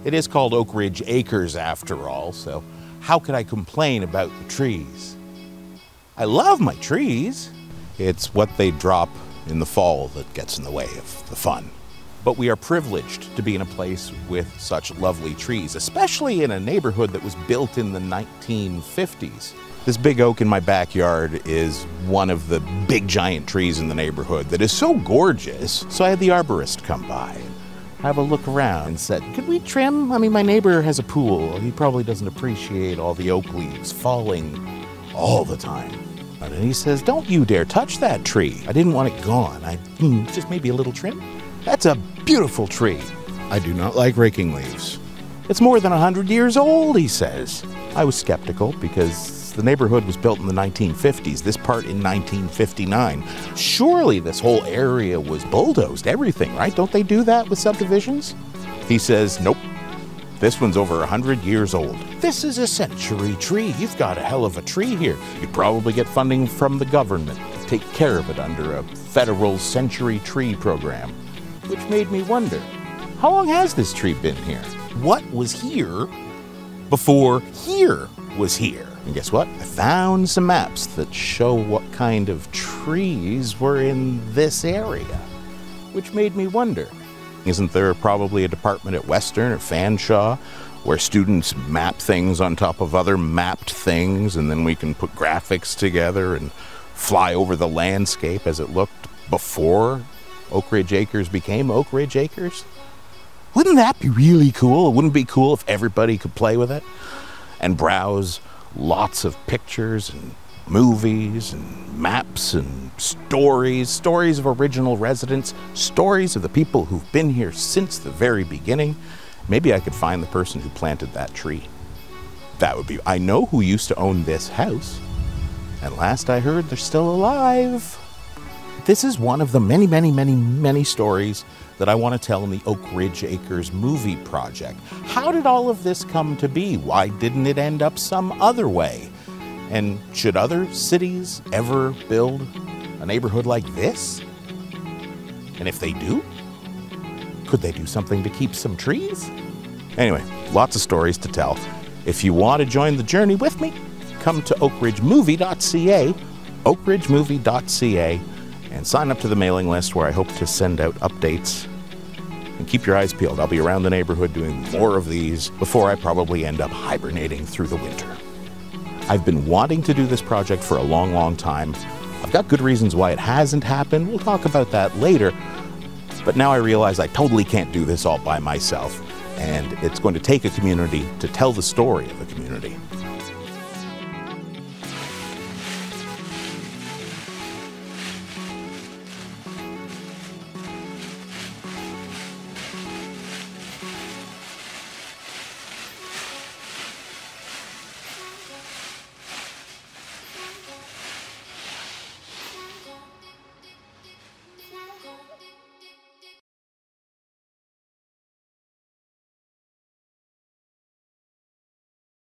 It is called Oakridge Acres after all, so how could I complain about the trees? I love my trees. It's what they drop in the fall that gets in the way of the fun. But we are privileged to be in a place with such lovely trees, especially in a neighborhood that was built in the 1950s. This big oak in my backyard is one of the big giant trees in the neighborhood that is so gorgeous. So I had the arborist come by and have a look around and said, could we trim? I mean, my neighbor has a pool. He probably doesn't appreciate all the oak leaves falling all the time. And he says, don't you dare touch that tree. I didn't want it gone. Just maybe a little trim. That's a beautiful tree. I do not like raking leaves. It's more than 100 years old, he says. I was skeptical because the neighborhood was built in the 1950s, this part in 1959. Surely this whole area was bulldozed, everything, right? Don't they do that with subdivisions? He says, nope. This one's over 100 years old. This is a century tree. You've got a hell of a tree here. You'd probably get funding from the government to take care of it under a federal century tree program. Which made me wonder, how long has this tree been here? What was here before here was here? And guess what? I found some maps that show what kind of trees were in this area, which made me wonder, isn't there probably a department at Western or Fanshawe where students map things on top of other mapped things, and then we can put graphics together and fly over the landscape as it looked before Oakridge Acres became Oakridge Acres? Wouldn't that be really cool? Wouldn't it be cool if everybody could play with it and browse lots of pictures and movies and maps and stories of original residents, stories of the people who've been here since the very beginning? Maybe I could find the person who planted that tree. That would be, I know who used to own this house, and last I heard they're still alive. This is one of the many stories that I want to tell in the Oakridge Acres movie project. How did all of this come to be? Why didn't it end up some other way? And should other cities ever build a neighborhood like this? And if they do, could they do something to keep some trees? Anyway, lots of stories to tell. If you want to join the journey with me, come to oakridgemovie.ca, oakridgemovie.ca, and sign up to the mailing list where I hope to send out updates. And keep your eyes peeled. I'll be around the neighborhood doing more of these before I probably end up hibernating through the winter. I've been wanting to do this project for a long time. I've got good reasons why it hasn't happened. We'll talk about that later. But now I realize I totally can't do this all by myself. And it's going to take a community to tell the story of a community.